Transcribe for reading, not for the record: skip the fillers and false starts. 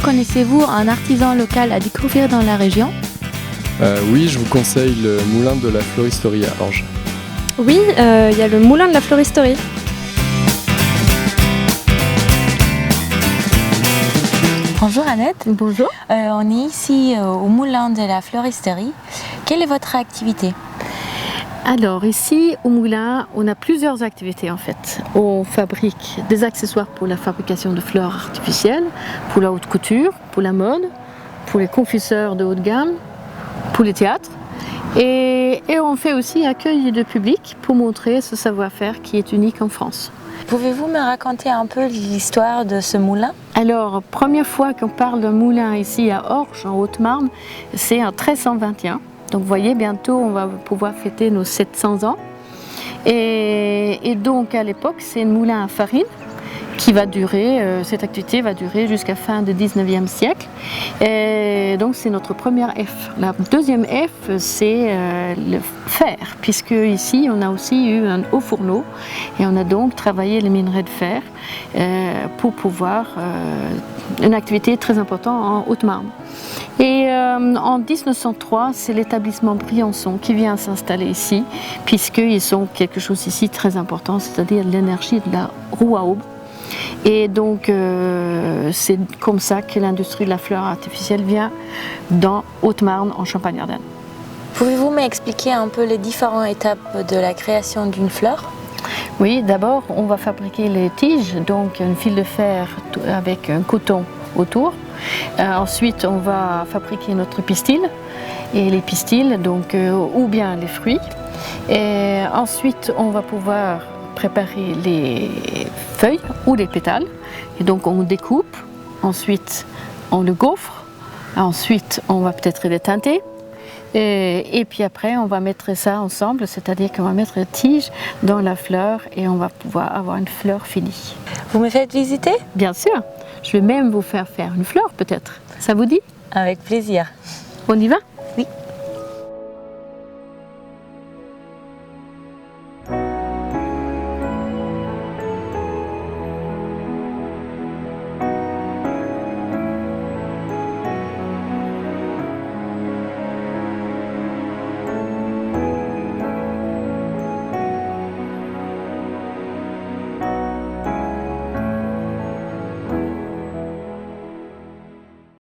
connaissez-vous un artisan local à découvrir dans la région? Oui, je vous conseille le moulin de la Floristerie à Orge. Oui, il y a le moulin de la Floristerie. Bonjour Annette. Bonjour. On est ici au moulin de la Floristerie. Quelle est votre activité? Alors ici au moulin, on a plusieurs activités en fait. On fabrique des accessoires pour la fabrication de fleurs artificielles, pour la haute couture, pour la mode, pour les confiseurs de haut de gamme, pour les théâtres. Et on fait aussi accueil de public pour montrer ce savoir-faire qui est unique en France. Pouvez-vous me raconter un peu l'histoire de ce moulin? Alors, première fois qu'on parle d'un moulin ici à Orge, en Haute-Marne, c'est en 1321. Donc vous voyez, bientôt on va pouvoir fêter nos 700 ans. Et donc à l'époque, c'est un moulin à farine qui va durer, cette activité va durer jusqu'à fin du 19e siècle. Et donc c'est notre première F. La deuxième F, c'est le fer, puisque ici on a aussi eu un haut fourneau et on a donc travaillé les minerais de fer pour pouvoir, une activité très importante en Haute-Marne. Et en 1903, c'est l'établissement Briançon qui vient s'installer ici, puisqu'ils ont quelque chose ici de très important, c'est-à-dire l'énergie de la roue à aube. Et donc c'est comme ça que l'industrie de la fleur artificielle vient dans Haute-Marne, en Champagne-Ardenne. Pouvez-vous m'expliquer un peu les différentes étapes de la création d'une fleur? Oui, d'abord on va fabriquer les tiges, donc un fil de fer avec un coton autour. Ensuite on va fabriquer notre pistil, et les pistils, donc, ou bien les fruits. Et ensuite on va pouvoir préparer les feuilles ou les pétales, et donc on découpe, ensuite on le gaufre, ensuite on va peut-être les teinter, et puis après on va mettre ça ensemble, c'est-à-dire qu'on va mettre la tige dans la fleur et on va pouvoir avoir une fleur finie. Vous me faites visiter? Bien sûr, je vais même vous faire une fleur peut-être, ça vous dit? Avec plaisir. On y va?